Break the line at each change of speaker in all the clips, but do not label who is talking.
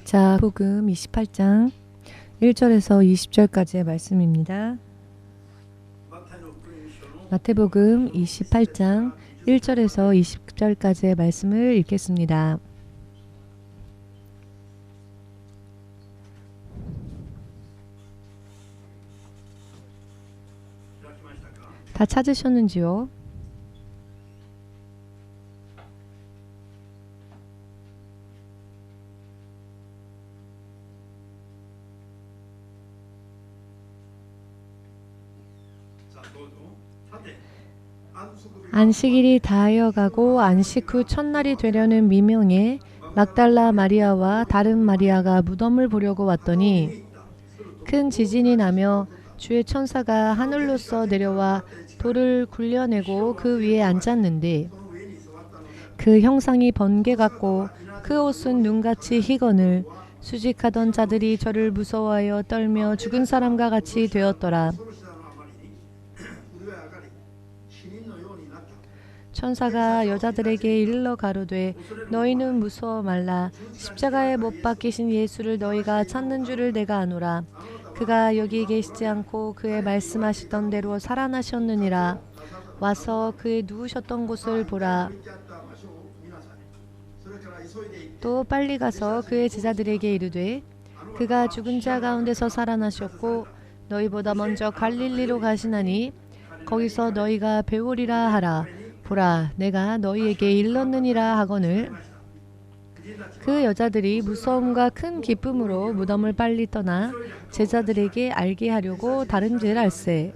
자, 복음 28장 1절에서 20절까지의 말씀입니다. 마태복음 28장 1절에서 20절까지의 말씀을 읽겠습니다. 다 찾으셨는지요? 안식일이 다하여가고 안식 후 첫날이 되려는 미명에 막달라 마리아와 다른 마리아가 무덤을 보려고 왔더니 큰 지진이 나며 주의 천사가 하늘로서 내려와 돌을 굴려내고 그 위에 앉았는데 그 형상이 번개 같고 그 옷은 눈같이 희거늘 수직하던 자들이 저를 무서워하여 떨며 죽은 사람과 같이 되었더라. 천사가 여자들에게 일러 가로되 너희는 무서워 말라. 십자가에 못 박히신 예수를 너희가 찾는 줄을 내가 아노라. 그가 여기 계시지 않고 그의 말씀하시던 대로 살아나셨느니라. 와서 그의 누우셨던 곳을 보라. 또 빨리 가서 그의 제자들에게 이르되 그가 죽은 자 가운데서 살아나셨고 너희보다 먼저 갈릴리로 가시나니 거기서 너희가 배우리라 하라. 보라, 내가 너희에게 일렀느니라 하거늘. 그 여자들이 무서움과 큰 기쁨으로 무덤을 빨리 떠나 제자들에게 알게 하려고 다른질할세.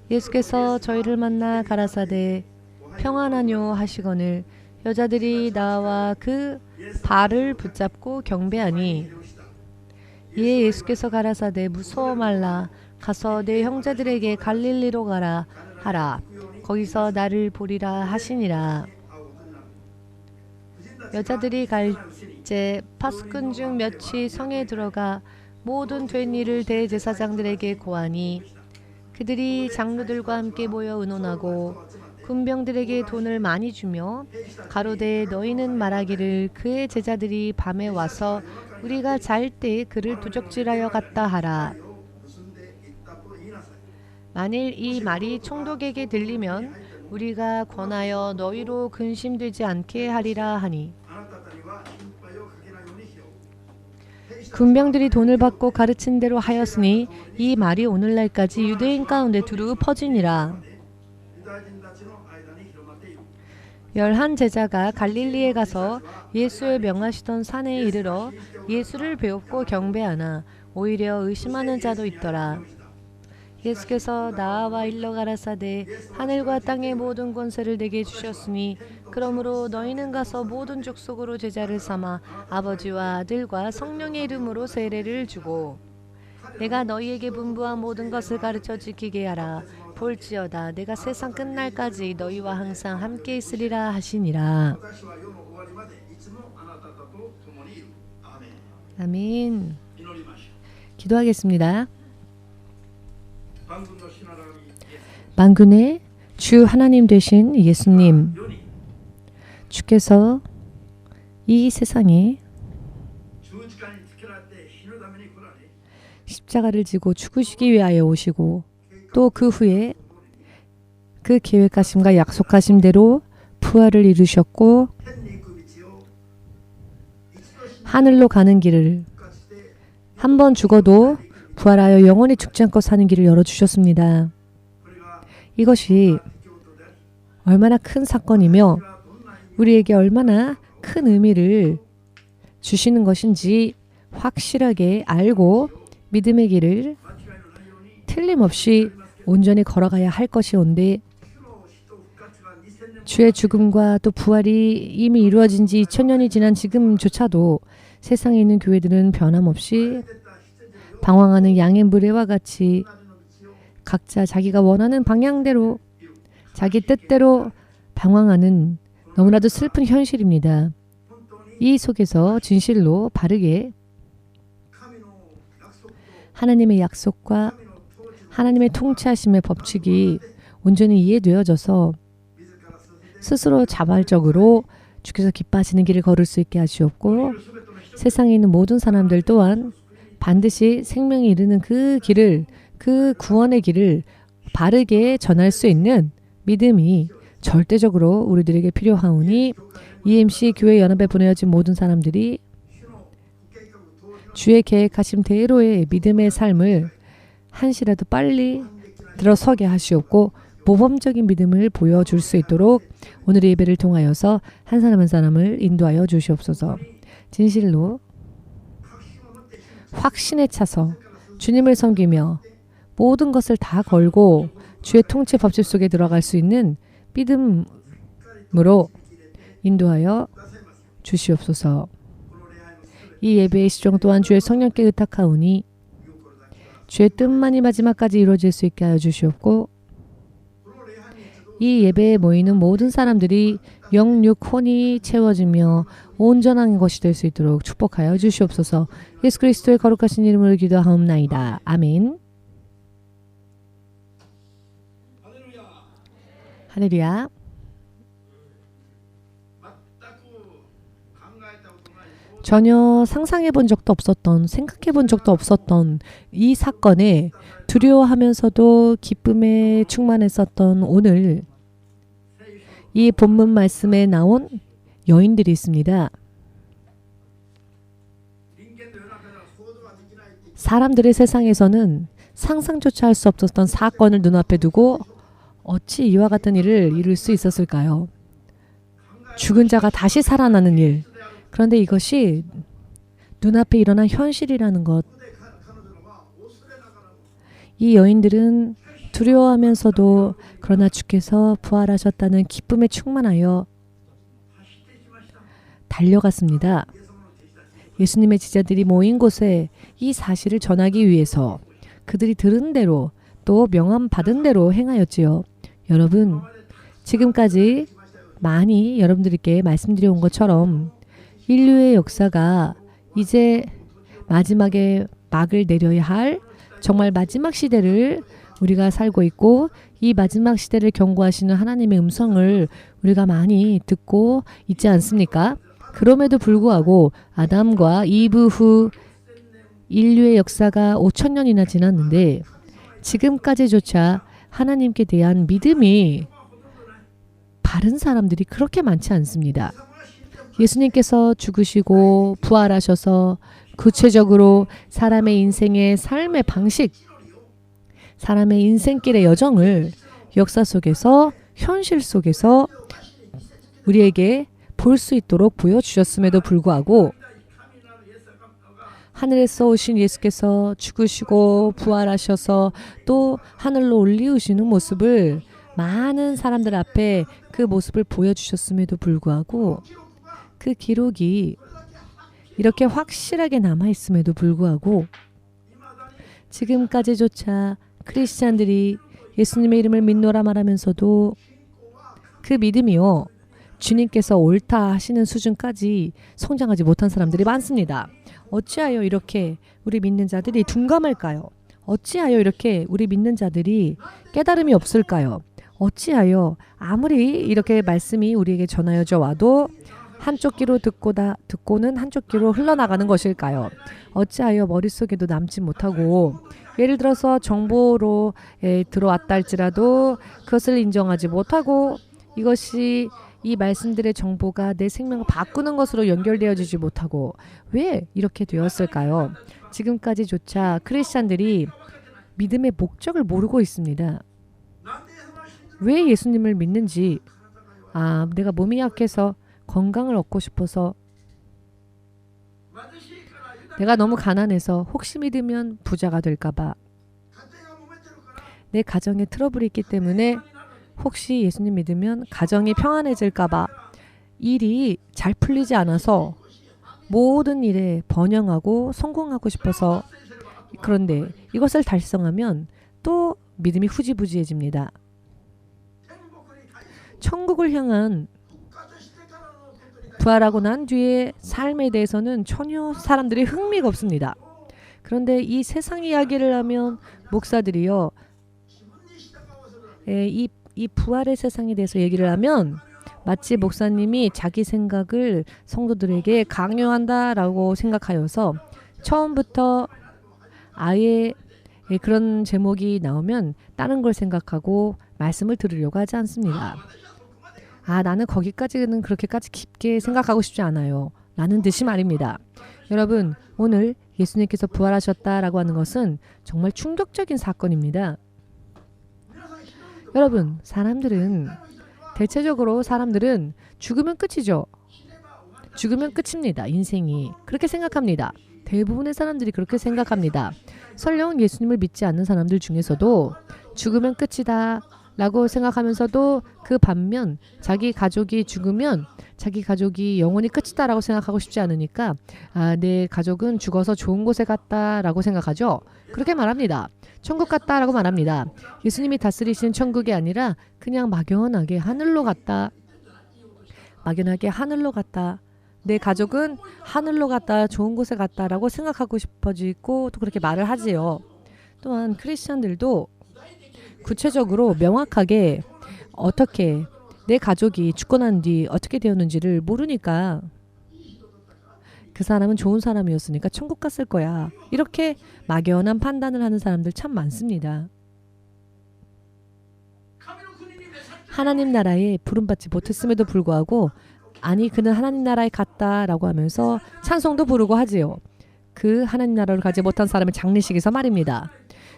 예수께서 저희를 만나 가라사대 평안하뇨 하시거늘 여자들이 나와 그 발을 붙잡고 경배하니 이에 예수께서 가라사대 무서워 말라. 가서 내 형제들에게 갈릴리로 가라 하라. 거기서 나를 보리라 하시니라. 여자들이 갈제 파수꾼 중 몇이 성에 들어가 모든 된 일을 대제사장들에게 고하니 그들이 장로들과 함께 모여 의논하고 군병들에게 돈을 많이 주며 가로되 너희는 말하기를 그의 제자들이 밤에 와서 우리가 잘 때 그를 도적질하여 갔다 하라. 만일 이 말이 총독에게 들리면 우리가 권하여 너희로 근심되지 않게 하리라 하니 군병들이 돈을 받고 가르친 대로 하였으니 이 말이 오늘날까지 유대인 가운데 두루 퍼지니라. 11 제자가 갈릴리에 가서 예수의 명하시던 산에 이르러 예수를 배웁고 경배하나 오히려 의심하는 자도 있더라. 예수께서 나와 일러 가라사대 하늘과 땅의 모든 권세를 내게 주셨으니 그러므로 너희는 가서 모든 족속으로 제자를 삼아 아버지와 아들과 성령의 이름으로 세례를 주고 내가 너희에게 분부한 모든 것을 가르쳐 지키게 하라. 볼지어다 내가 세상 끝날까지 너희와 항상 함께 있으리라 하시니라. 아멘. 기도하겠습니다. 만군의 주 하나님 되신 예수님, 주께서 이 세상에 십자가를 지고 죽으시기 위하여 오시고 또 그 후에 그 계획하심과 약속하심대로 부활을 이루셨고 하늘로 가는 길을 한 번 죽어도 부활하여 영원히 죽지 않고 사는 길을 열어주셨습니다. 이것이 얼마나 큰 사건이며 우리에게 얼마나 큰 의미를 주시는 것인지 확실하게 알고 믿음의 길을 틀림없이 온전히 걸어가야 할 것이온데 주의 죽음과 또 부활이 이미 이루어진 지 2000년이 지난 지금조차도 세상에 있는 교회들은 변함없이 방황하는 양의 무리와 같이 각자 자기가 원하는 방향대로 자기 뜻대로 방황하는 너무나도 슬픈 현실입니다. 이 속에서 진실로 바르게 하나님의 약속과 하나님의 통치하심의 법칙이 온전히 이해되어져서 스스로 자발적으로 주께서 기뻐하시는 길을 걸을 수 있게 하시옵고 세상에 있는 모든 사람들 또한 반드시 생명에 이르는 그 길을 그 구원의 길을 바르게 전할 수 있는 믿음이 절대적으로 우리들에게 필요하오니 EMC 교회 연합에 보내어진 모든 사람들이 주의 계획하신 대로의 믿음의 삶을 한시라도 빨리 들어서게 하시옵고 모범적인 믿음을 보여줄 수 있도록 오늘의 예배를 통하여서 한 사람 한 사람을 인도하여 주시옵소서. 진실로 확신에 차서 주님을 섬기며 모든 것을 다 걸고 주의 통치 법칙 속에 들어갈 수 있는 믿음으로 인도하여 주시옵소서. 이 예배의 시종 또한 주의 성령께 의탁하오니 주의 뜻만이 마지막까지 이루어질 수 있게 하여 주시옵고 이 예배에 모이는 모든 사람들이 영육 혼이 채워지며 온전한 것이 될 수 있도록 축복하여 주시옵소서. 예수 그리스도의 거룩하신 이름으로 기도하옵나이다. 아멘. 할렐루야. 전혀 상상해 본 적도 없었던, 생각해 본 적도 없었던 이 사건에 두려워하면서도 기쁨에 충만했었던 오늘 이 본문 말씀에 나온 여인들이 있습니다. 사람들의 세상에서는 상상조차 할 수 없었던 사건을 눈앞에 두고 어찌 이와 같은 일을 이룰 수 있었을까요? 죽은 자가 다시 살아나는 일. 그런데 이것이 눈앞에 일어난 현실이라는 것. 이 여인들은 두려워하면서도 그러나 주께서 부활하셨다는 기쁨에 충만하여 달려갔습니다. 예수님의 제자들이 모인 곳에 이 사실을 전하기 위해서 그들이 들은 대로 또 명함 받은 대로 행하였지요. 여러분, 지금까지 많이 여러분들께 말씀드려온 것처럼 인류의 역사가 이제 마지막에 막을 내려야 할 정말 마지막 시대를 우리가 살고 있고 이 마지막 시대를 경고하시는 하나님의 음성을 우리가 많이 듣고 있지 않습니까? 그럼에도 불구하고 아담과 이브 후 인류의 역사가 5,000년이나 지났는데 지금까지조차 하나님께 대한 믿음이 바른 사람들이 그렇게 많지 않습니다. 예수님께서 죽으시고 부활하셔서 구체적으로 사람의 인생의 삶의 방식, 사람의 인생길의 여정을 역사 속에서 현실 속에서 우리에게 볼 수 있도록 보여주셨음에도 불구하고 하늘에서 오신 예수께서 죽으시고 부활하셔서 또 하늘로 올리우시는 모습을 많은 사람들 앞에 그 모습을 보여주셨음에도 불구하고 그 기록이 이렇게 확실하게 남아있음에도 불구하고 지금까지조차 크리스찬들이 예수님의 이름을 믿노라 말하면서도 그 믿음이요 주님께서 옳다 하시는 수준까지 성장하지 못한 사람들이 많습니다. 어찌하여 이렇게 우리 믿는 자들이 둔감할까요? 어찌하여 이렇게 우리 믿는 자들이 깨달음이 없을까요? 어찌하여 아무리 이렇게 말씀이 우리에게 전하여져 와도 한쪽 귀로 듣고는 한쪽 귀로 흘러나가는 것일까요? 어찌하여 머릿속에도 남지 못하고 예를 들어서 정보로 들어왔다 할지라도 그것을 인정하지 못하고 이것이 이 말씀들의 정보가 내 생명을 바꾸는 것으로 연결되어지지 못하고 왜 이렇게 되었을까요? 지금까지조차 크리스찬들이 믿음의 목적을 모르고 있습니다. 왜 예수님을 믿는지 내가 몸이 약해서 건강을 얻고 싶어서 내가 너무 가난해서 혹시 믿으면 부자가 될까봐 내 가정에 트러블이 있기 때문에 혹시 예수님 믿으면 가정이 평안해질까봐 일이 잘 풀리지 않아서 모든 일에 번영하고 성공하고 싶어서 그런데 이것을 달성하면 또 믿음이 후지부지해집니다. 천국을 향한 부활하고 난 뒤에 삶에 대해서는 전혀 사람들이 흥미가 없습니다. 그런데 이 세상 이야기를 하면 목사들이요, 이 부활의 세상에 대해서 얘기를 하면 마치 목사님이 자기 생각을 성도들에게 강요한다라고 생각하여서 처음부터 아예 그런 제목이 나오면 다른 걸 생각하고 말씀을 들으려고 하지 않습니다. 나는 거기까지는 그렇게까지 깊게 생각하고 싶지 않아요. 라는 뜻이 말입니다. 여러분, 오늘 예수님께서 부활하셨다라고 하는 것은 정말 충격적인 사건입니다. 여러분, 대체적으로 사람들은 죽으면 끝이죠. 죽으면 끝입니다. 인생이. 그렇게 생각합니다. 대부분의 사람들이 그렇게 생각합니다. 설령 예수님을 믿지 않는 사람들 중에서도 죽으면 끝이다 라고 생각하면서도 그 반면 자기 가족이 죽으면 자기 가족이 영원히 끝이다 라고 생각하고 싶지 않으니까 내 가족은 죽어서 좋은 곳에 갔다 라고 생각하죠. 그렇게 말합니다. 천국 갔다 라고 말합니다. 예수님이 다스리시는 천국이 아니라 그냥 막연하게 하늘로 갔다. 막연하게 하늘로 갔다. 내 가족은 하늘로 갔다, 좋은 곳에 갔다라고 생각하고 싶어지고 또 그렇게 말을 하지요. 또한 크리스천들도 구체적으로 명확하게 어떻게 내 가족이 죽고 난 뒤 어떻게 되었는지를 모르니까 그 사람은 좋은 사람이었으니까 천국 갔을 거야. 이렇게 막연한 판단을 하는 사람들 참 많습니다. 하나님 나라에 부름받지 못했음에도 불구하고 아니 그는 하나님 나라에 갔다라고 하면서 찬송도 부르고 하지요. 그 하나님 나라를 가지 못한 사람의 장례식에서 말입니다.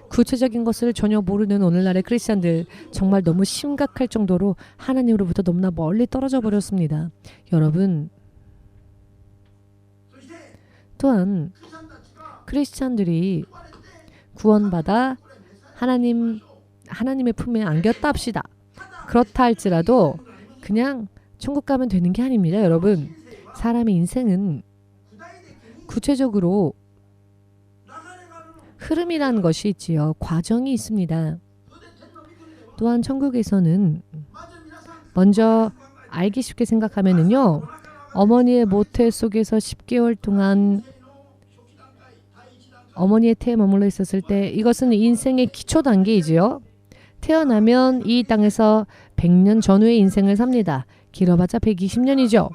구체적인 것을 전혀 모르는 오늘날의 크리스천들 정말 너무 심각할 정도로 하나님으로부터 너무나 멀리 떨어져 버렸습니다. 여러분, 또한 크리스천들이 구원받아 하나님의 품에 안겼다 합시다. 그렇다 할지라도 그냥 천국 가면 되는 게 아닙니다. 여러분, 사람의 인생은 구체적으로 흐름이라는 것이 있지요. 과정이 있습니다. 또한 천국에서는 먼저 알기 쉽게 생각하면은요. 어머니의 모태 속에서 10개월 동안 어머니의 태에 머물러 있었을 때 이것은 인생의 기초 단계이지요. 태어나면 이 땅에서 100년 전후의 인생을 삽니다. 길어봤자 120년이죠.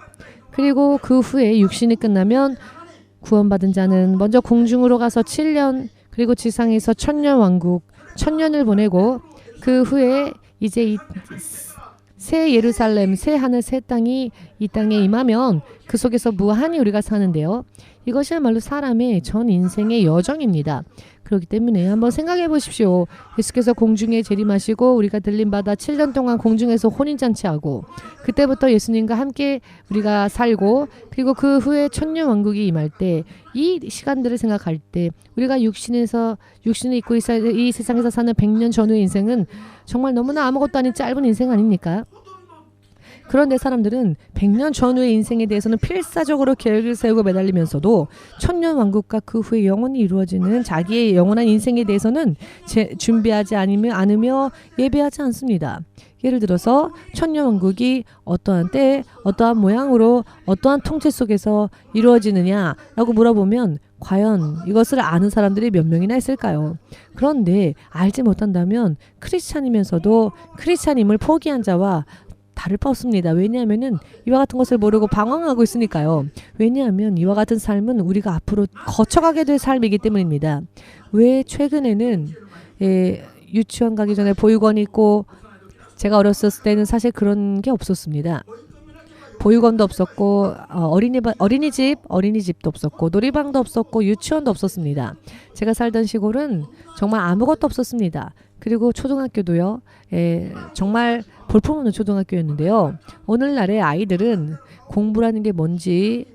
그리고 그 후에 육신이 끝나면 구원받은 자는 먼저 공중으로 가서 7년, 그리고 지상에서 천년왕국, 1000년을 보내고 그 후에 이제 새 예루살렘, 새 하늘, 새 땅이 이 땅에 임하면 그 속에서 무한히 우리가 사는데요. 이것이야말로 사람의 전 인생의 여정입니다. 그렇기 때문에 한번 생각해 보십시오. 예수께서 공중에 재림하시고 우리가 들림받아 7년 동안 공중에서 혼인잔치하고 그때부터 예수님과 함께 우리가 살고 그리고 그 후에 천년왕국이 임할 때 이 시간들을 생각할 때 우리가 육신을 입고 이 세상에서 사는 100년 전후의 인생은 정말 너무나 아무것도 아닌 짧은 인생 아닙니까? 그런데 사람들은 100년 전후의 인생에 대해서는 필사적으로 계획을 세우고 매달리면서도 천년왕국과 그 후에 영원히 이루어지는 자기의 영원한 인생에 대해서는 준비하지 않으며 예배하지 않습니다. 예를 들어서 천년왕국이 어떠한 때에 어떠한 모양으로 어떠한 통치 속에서 이루어지느냐라고 물어보면 과연 이것을 아는 사람들이 몇 명이나 있을까요? 그런데 알지 못한다면 크리스찬이면서도 크리스찬임을 포기한 자와 다를 바 없습니다. 왜냐하면 이와 같은 것을 모르고 방황하고 있으니까요. 왜냐하면 이와 같은 삶은 우리가 앞으로 거쳐가게 될 삶이기 때문입니다. 왜 최근에는 유치원 가기 전에 보육원이 있고 제가 어렸을 때는 사실 그런 게 없었습니다. 보육원도 없었고 어린이집도 없었고 놀이방도 없었고 유치원도 없었습니다. 제가 살던 시골은 정말 아무것도 없었습니다. 그리고 초등학교도요. 정말 볼품없는 초등학교였는데요. 오늘날의 아이들은 공부라는 게 뭔지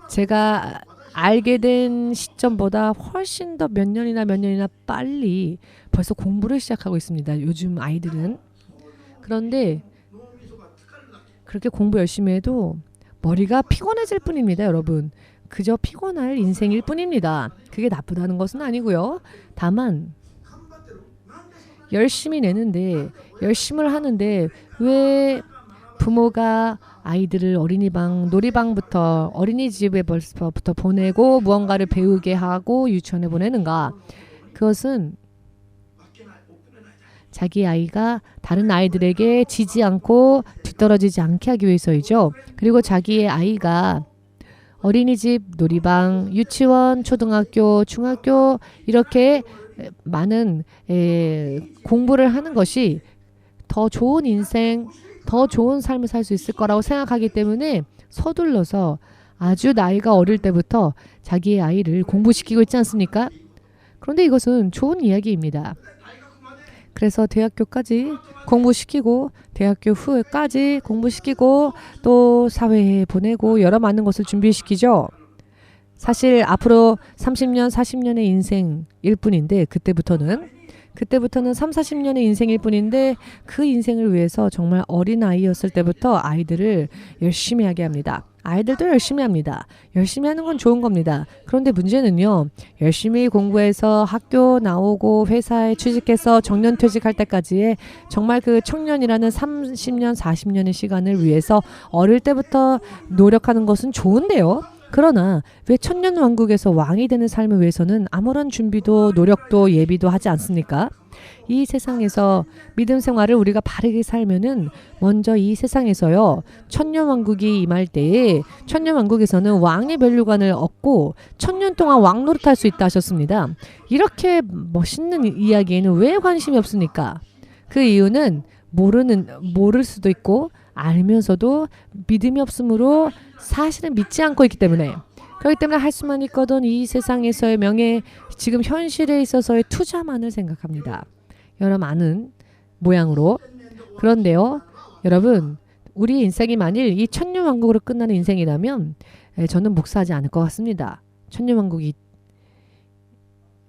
제가 알게 된 시점보다 훨씬 더 몇 년이나 빨리 벌써 공부를 시작하고 있습니다. 요즘 아이들은. 그런데 그렇게 공부 열심히 해도 머리가 피곤해질 뿐입니다. 여러분. 그저 피곤할 인생일 뿐입니다. 그게 나쁘다는 것은 아니고요. 다만 열심히 내는데 열심을 하는데 왜 부모가 아이들을 어린이방, 놀이방부터 어린이집에 벌써부터 보내고 무언가를 배우게 하고 유치원에 보내는가? 그것은 자기 아이가 다른 아이들에게 지지 않고 뒤떨어지지 않게 하기 위해서이죠. 그리고 자기의 아이가 어린이집, 놀이방, 유치원, 초등학교, 중학교 이렇게 많은 공부를 하는 것이 더 좋은 인생, 더 좋은 삶을 살 수 있을 거라고 생각하기 때문에 서둘러서 아주 나이가 어릴 때부터 자기의 아이를 공부시키고 있지 않습니까? 그런데 이것은 좋은 이야기입니다. 그래서 대학교까지 공부시키고 대학교 후에까지 공부시키고 또 사회에 보내고 여러 많은 것을 준비시키죠. 사실 앞으로 30년, 40년의 인생일 뿐인데 그때부터는 3, 40년의 인생일 뿐인데 그 인생을 위해서 정말 어린 아이였을 때부터 아이들을 열심히 하게 합니다. 아이들도 열심히 합니다. 열심히 하는 건 좋은 겁니다. 그런데 문제는요. 열심히 공부해서 학교 나오고 회사에 취직해서 정년퇴직할 때까지의 정말 그 청년이라는 30년, 40년의 시간을 위해서 어릴 때부터 노력하는 것은 좋은데요. 그러나 왜 천년왕국에서 왕이 되는 삶을 위해서는 아무런 준비도 노력도 예비도 하지 않습니까? 이 세상에서 믿음 생활을 우리가 바르게 살면은 먼저 이 세상에서요 천년왕국이 임할 때에 천년왕국에서는 왕의 면류관을 얻고 천년 동안 왕 노릇할 수 있다 하셨습니다. 이렇게 멋있는 이야기에는 왜 관심이 없습니까? 그 이유는 모를 수도 있고 알면서도 믿음이 없으므로 사실은 믿지 않고 있기 때문에 그렇기 때문에 할 수만 있거든 이 세상에서의 명예 지금 현실에 있어서의 투자만을 생각합니다. 여러 많은 모양으로. 그런데요 여러분 우리 인생이 만일 이 천년왕국으로 끝나는 인생이라면 저는 목사하지 않을 것 같습니다.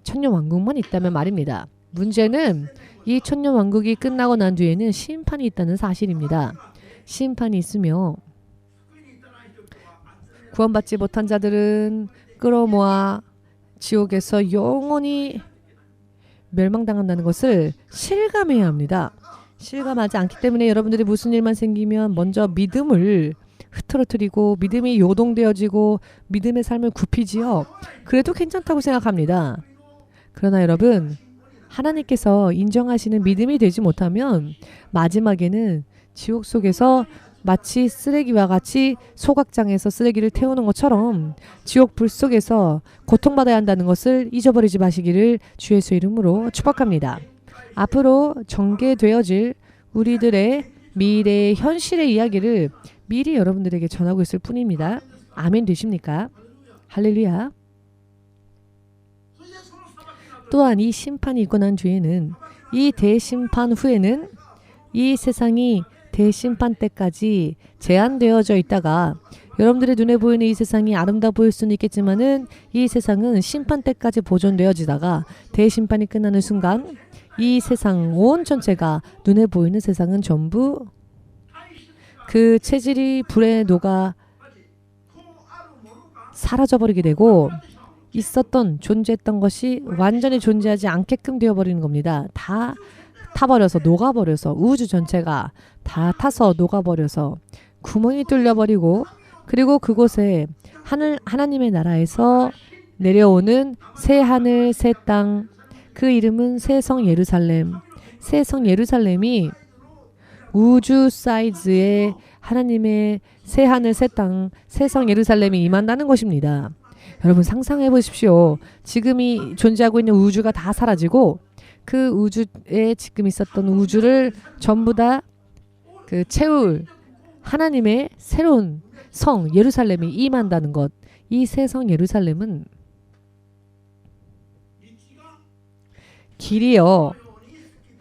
천년왕국만 있다면 말입니다. 문제는 이 천년왕국이 끝나고 난 뒤에는 심판이 있다는 사실입니다. 심판이 있으며 구원받지 못한 자들은 끌어모아 지옥에서 영원히 멸망당한다는 것을 실감해야 합니다. 실감하지 않기 때문에 여러분들이 무슨 일만 생기면 먼저 믿음을 흐트러뜨리고 믿음이 요동되어지고 믿음의 삶을 굽히지요. 그래도 괜찮다고 생각합니다. 그러나 여러분 하나님께서 인정하시는 믿음이 되지 못하면 마지막에는 지옥 속에서 마치 쓰레기와 같이 소각장에서 쓰레기를 태우는 것처럼 지옥 불 속에서 고통받아야 한다는 것을 잊어버리지 마시기를 주 예수의 이름으로 축복합니다. 앞으로 전개되어질 우리들의 미래의 현실의 이야기를 미리 여러분들에게 전하고 있을 뿐입니다. 아멘 되십니까? 할렐루야. 또한 이 심판이 있고 난 뒤에는 이 대심판 후에는 이 세상이 대심판 때까지 제한되어져 있다가 여러분들의 눈에 보이는 이 세상이 아름다워 보일 수는 있겠지만은 이 세상은 심판 때까지 보존되어지다가 대심판이 끝나는 순간 이 세상 온 전체가 눈에 보이는 세상은 전부 그 체질이 불에 녹아 사라져버리게 되고 존재했던 것이 완전히 존재하지 않게끔 되어버리는 겁니다. 다 타버려서 녹아버려서 우주 전체가 다 타서 녹아버려서 구멍이 뚫려버리고 그리고 그곳에 하나님의 나라에서 내려오는 새 하늘 새 땅 그 이름은 새 성 예루살렘 새 성 예루살렘이 우주 사이즈의 하나님의 새 하늘 새 땅 새 성 예루살렘이 임한다는 것입니다. 여러분 상상해 보십시오. 지금이 존재하고 있는 우주가 다 사라지고 그 우주에 지금 있었던 우주를 전부 다 그 채울 하나님의 새로운 성 예루살렘이 임한다는 것. 이 새 성 예루살렘은 길이요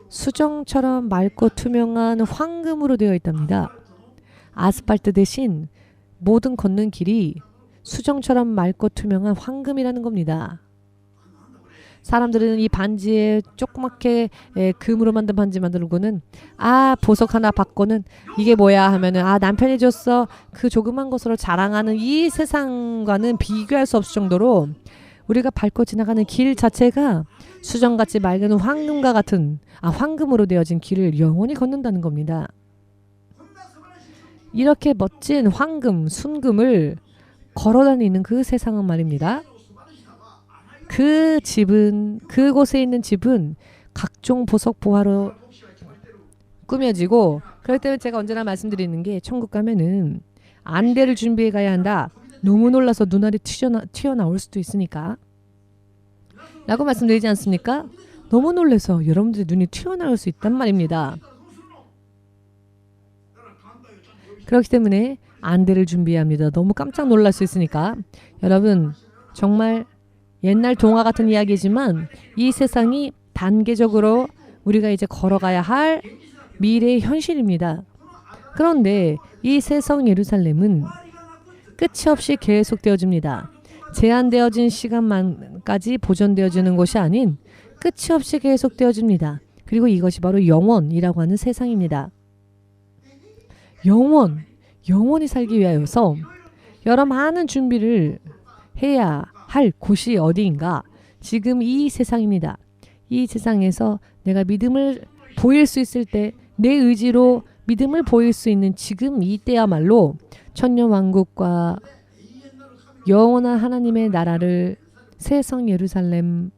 수정처럼 맑고 투명한 황금으로 되어 있답니다. 아스팔트 대신 모든 걷는 길이 수정처럼 맑고 투명한 황금이라는 겁니다. 사람들은 이 반지에 조그맣게 금으로 만든 반지 만들고는 보석 하나 받고는 이게 뭐야 하면은 남편이 줬어 그 조그만 것으로 자랑하는 이 세상과는 비교할 수 없을 정도로 우리가 밟고 지나가는 길 자체가 수정같이 맑은 황금과 같은 황금으로 되어진 길을 영원히 걷는다는 겁니다. 이렇게 멋진 황금, 순금을 걸어다니는 그 세상은 말입니다. 그 집은 그곳에 있는 집은 각종 보석 보화로 꾸며지고, 그렇기 때문에 제가 언제나 말씀드리는 게 천국 가면은 안대를 준비해 가야 한다. 너무 놀라서 눈알이 튀어나올 수도 있으니까 라고 말씀드리지 않습니까? 너무 놀라서 여러분들의 눈이 튀어나올 수 있단 말입니다. 그렇기 때문에 안대를 준비해야 합니다. 너무 깜짝 놀랄 수 있으니까. 여러분, 정말 옛날 동화 같은 이야기지만 이 세상이 단계적으로 우리가 이제 걸어가야 할 미래의 현실입니다. 그런데 이 새 성 예루살렘은 끝이 없이 계속되어집니다. 제한되어진 시간만까지 보존되어지는 것이 아닌 끝이 없이 계속되어집니다. 그리고 이것이 바로 영원이라고 하는 세상입니다. 영원히 살기 위하여서 여러 많은 준비를 해야 할 곳이 어디인가? 지금 이 세상입니다. 이 세상에서 내가 믿음을 보일 수 있을 때, 내 의지로 믿음을 보일 수 있는 지금 이때야말로 천년왕국과 영원한 하나님의 나라를, 새 성 예루살렘,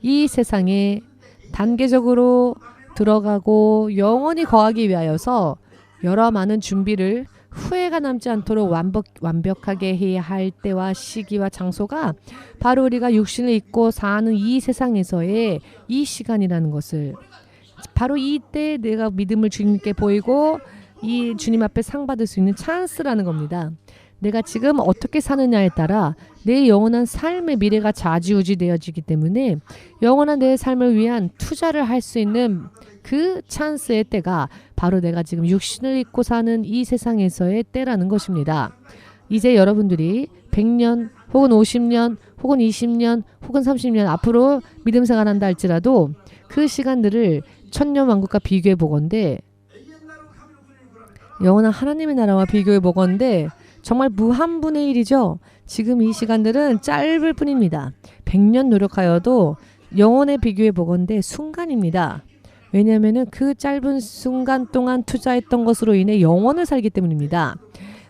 이 세상에 단계적으로 들어가고 영원히 거하기 위하여서 여러 많은 준비를 후회가 남지 않도록 완벽하게 해야 할 때와 시기와 장소가 바로 우리가 육신을 입고 사는 이 세상에서의 이 시간이라는 것을, 바로 이때 내가 믿음을 주님께 보이고 이 주님 앞에 상 받을 수 있는 찬스라는 겁니다. 내가 지금 어떻게 사느냐에 따라 내 영원한 삶의 미래가 좌지우지 되어지기 때문에 영원한 내 삶을 위한 투자를 할 수 있는 그 찬스의 때가 바로 내가 지금 육신을 입고 사는 이 세상에서의 때라는 것입니다. 이제 여러분들이 100년 혹은 50년 혹은 20년 혹은 30년 앞으로 믿음 생활한다 할지라도 그 시간들을 천년왕국과 비교해 보건대, 영원한 하나님의 나라와 비교해 보건대 정말 무한분의 일이죠. 지금 이 시간들은 짧을 뿐입니다. 100년 노력하여도 영원에 비교해 보건대 순간입니다. 왜냐하면 그 짧은 순간 동안 투자했던 것으로 인해 영원을 살기 때문입니다.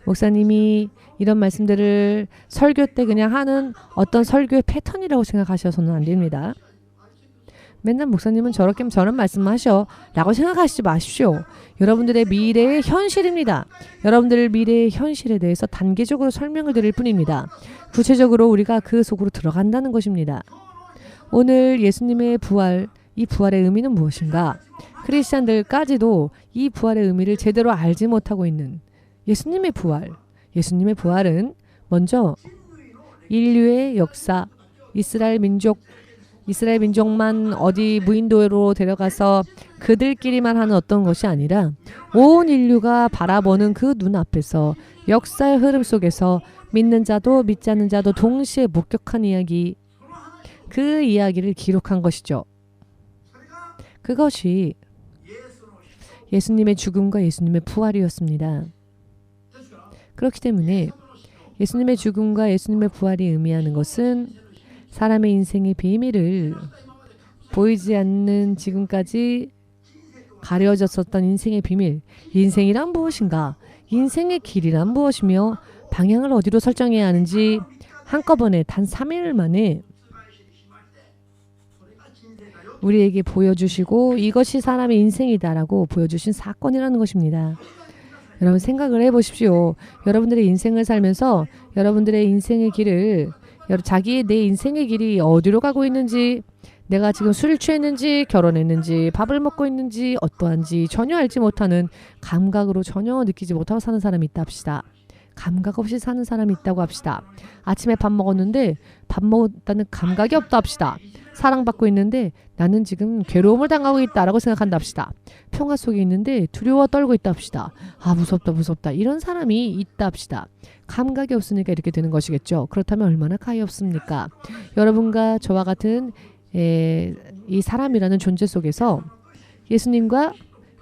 목사님이 이런 말씀들을 설교 때 그냥 하는 어떤 설교의 패턴이라고 생각하셔서는 안 됩니다. 맨날 목사님은 저렇게 저런 말씀하셔 라고 생각하시지 마십시오. 여러분들의 미래의 현실입니다. 여러분들의 미래의 현실에 대해서 단계적으로 설명을 드릴 뿐입니다. 구체적으로 우리가 그 속으로 들어간다는 것입니다. 오늘 예수님의 부활, 이 부활의 의미는 무엇인가? 크리스찬들까지도 이 부활의 의미를 제대로 알지 못하고 있는 예수님의 부활. 예수님의 부활은 먼저 인류의 역사, 이스라엘 민족만 어디 무인도로 데려가서 그들끼리만 하는 어떤 것이 아니라 온 인류가 바라보는 그 눈앞에서 역사의 흐름 속에서 믿는 자도 믿지 않는 자도 동시에 목격한 이야기, 그 이야기를 기록한 것이죠. 그것이 예수님의 죽음과 예수님의 부활이었습니다. 그렇기 때문에 예수님의 죽음과 예수님의 부활이 의미하는 것은 사람의 인생의 비밀을 보이지 않는 지금까지 가려졌었던 인생의 비밀, 인생이란 무엇인가, 인생의 길이란 무엇이며 방향을 어디로 설정해야 하는지 한꺼번에 단 3일 만에 우리에게 보여주시고 이것이 사람의 인생이다라고 보여주신 사건이라는 것입니다. 여러분 생각을 해보십시오. 여러분들의 인생을 살면서 여러분들의 인생의 길을, 자기의 내 인생의 길이 어디로 가고 있는지, 내가 지금 술을 취했는지 결혼했는지 밥을 먹고 있는지 어떠한지 전혀 알지 못하는, 감각으로 전혀 느끼지 못하고 사는 사람이 있다 합시다. 감각 없이 사는 사람이 있다고 합시다. 아침에 밥 먹었는데 밥 먹었다는 감각이 없다 합시다. 사랑받고 있는데 나는 지금 괴로움을 당하고 있다라고 생각한다 합시다. 평화 속에 있는데 두려워 떨고 있다 합시다. 아 무섭다 이런 사람이 있다 합시다. 감각이 없으니까 이렇게 되는 것이겠죠. 그렇다면 얼마나 가엾습니까? 여러분과 저와 같은 이 사람이라는 존재 속에서 예수님과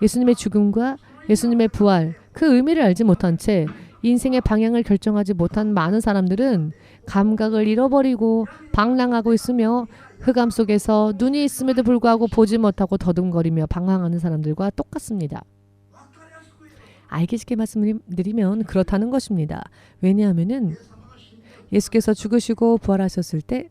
예수님의 죽음과 예수님의 부활, 그 의미를 알지 못한 채 인생의 방향을 결정하지 못한 많은 사람들은 감각을 잃어버리고 방랑하고 있으며 흑암 속에서 눈이 있음에도 불구하고 보지 못하고 더듬거리며 방황하는 사람들과 똑같습니다. 알기 쉽게 말씀드리면 그렇다는 것입니다. 왜냐하면은 예수께서 죽으시고 부활하셨을 때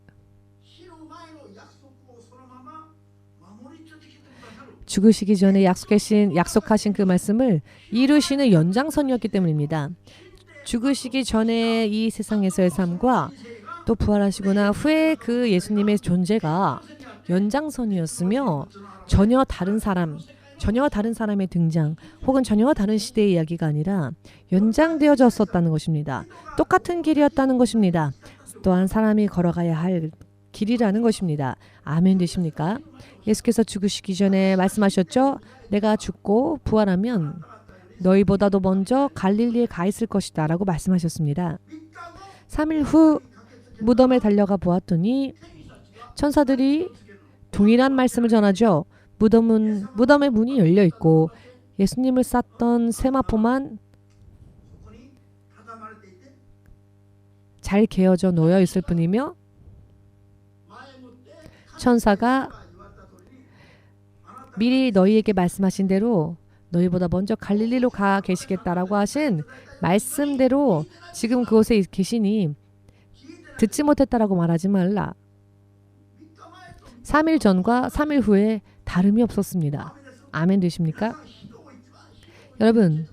죽으시기 전에 약속하신 그 말씀을 이루시는 연장선이었기 때문입니다. 죽으시기 전에 이 세상에서의 삶과 또 부활하시거나 후에 그 예수님의 존재가 연장선이었으며 전혀 다른 사람의 등장 혹은 전혀 다른 시대의 이야기가 아니라 연장되어졌었다는 것입니다. 똑같은 길이었다는 것입니다. 또한 사람이 걸어가야 할 길이라는 것입니다. 아멘 되십니까? 예수께서 죽으시기 전에 말씀하셨죠? 내가 죽고 부활하면 너희보다도 먼저 갈릴리에 가 있을 것이다 라고 말씀하셨습니다. 3일 후 무덤에 달려가 보았더니 천사들이 동일한 말씀을 전하죠. 무덤의 문이 열려 있고 예수님을 쌌던 세마포만 잘 개어져 놓여 있을 뿐이며 천사가 미리 너희에게 말씀하신 대로 너희보다 먼저 갈릴리로 가 계시겠다라고 하신 말씀대로 지금 그곳에 계시니 듣지 못했다라고 말하지 말라. 3일 전과 3일 후에 다름이 없었습니다. 아멘 되십니까? 여러분,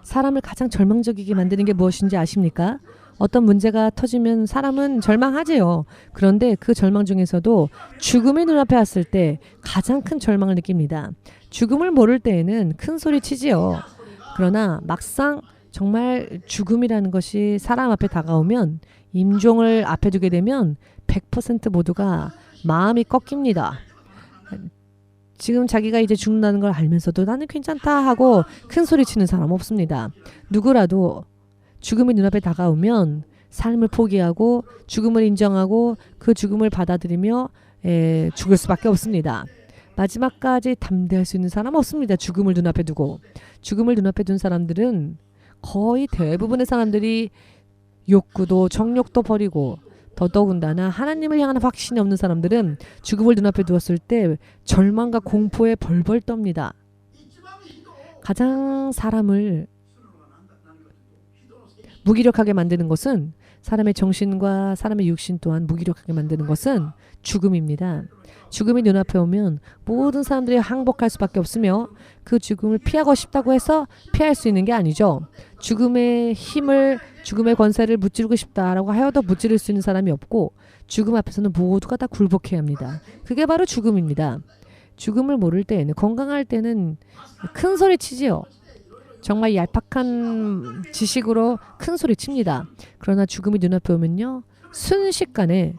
사람을 가장 절망적이게 만드는 게 무엇인지 아십니까? 어떤 문제가 터지면 사람은 절망하지요. 그런데 그 절망 중에서도 죽음이 눈앞에 왔을 때 가장 큰 절망을 느낍니다. 죽음을 모를 때에는 큰 소리 치지요. 그러나 막상 정말 죽음이라는 것이 사람 앞에 다가오면 임종을 앞에 두게 되면 100% 모두가 마음이 꺾입니다. 지금 자기가 이제 죽는다는 걸 알면서도 나는 괜찮다 하고 큰 소리 치는 사람 없습니다. 누구라도 죽음이 눈앞에 다가오면 삶을 포기하고 죽음을 인정하고 그 죽음을 받아들이며 죽을 수밖에 없습니다. 마지막까지 담대할 수 있는 사람 없습니다. 죽음을 눈앞에 두고. 죽음을 눈앞에 둔 사람들은 거의 대부분의 사람들이 욕구도 정욕도 버리고 더더군다나 하나님을 향한 확신이 없는 사람들은 죽음을 눈앞에 두었을 때 절망과 공포에 벌벌 떱니다. 가장 사람을 무기력하게 만드는 것은 사람의 정신과 사람의 육신 또한 무기력하게 만드는 것은 죽음입니다. 죽음이 눈앞에 오면 모든 사람들이 항복할 수밖에 없으며 그 죽음을 피하고 싶다고 해서 피할 수 있는 게 아니죠. 죽음의 힘을 죽음의 권세를 무찌르고 싶다라고 하여도 무찌를 수 있는 사람이 없고 죽음 앞에서는 모두가 다 굴복해야 합니다. 그게 바로 죽음입니다. 죽음을 모를 때에는 건강할 때는 큰 소리 치지요. 정말 얄팍한 지식으로 큰 소리 칩니다. 그러나 죽음이 눈앞에 오면요. 순식간에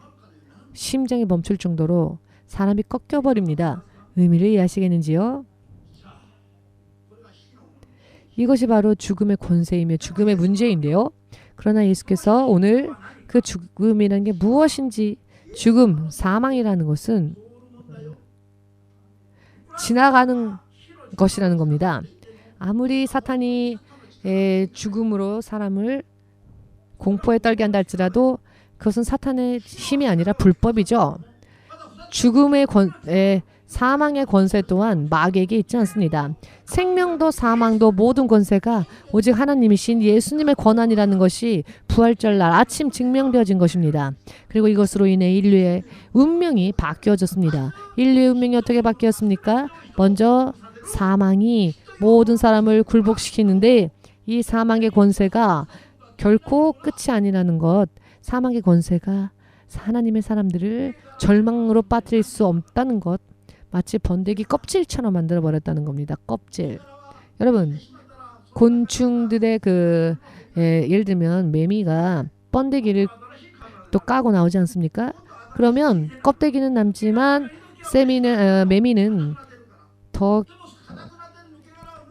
심장이 멈출 정도로 사람이 꺾여버립니다. 의미를 이해하시겠는지요? 이것이 바로 죽음의 권세이며 죽음의 문제인데요. 그러나 예수께서 오늘 그 죽음이라는 게 무엇인지 죽음, 사망이라는 것은 지나가는 것이라는 겁니다. 아무리 사탄이 죽음으로 사람을 공포에 떨게 한다 할지라도 그것은 사탄의 힘이 아니라 불법이죠. 죽음의 사망의 권세 또한 마귀에게 있지 않습니다. 생명도 사망도 모든 권세가 오직 하나님이신 예수님의 권한이라는 것이 부활절날 아침 증명되어진 것입니다. 그리고 이것으로 인해 인류의 운명이 바뀌어졌습니다. 인류의 운명이 어떻게 바뀌었습니까? 먼저 사망이 모든 사람을 굴복시키는데 이 사망의 권세가 결코 끝이 아니라는 것, 사망의 권세가 하나님의 사람들을 절망으로 빠뜨릴 수 없다는 것, 마치 번데기 껍질처럼 만들어버렸다는 겁니다. 껍질. 여러분, 곤충들의 예를 들면 매미가 번데기를 또 까고 나오지 않습니까? 그러면 껍데기는 남지만 매미는 더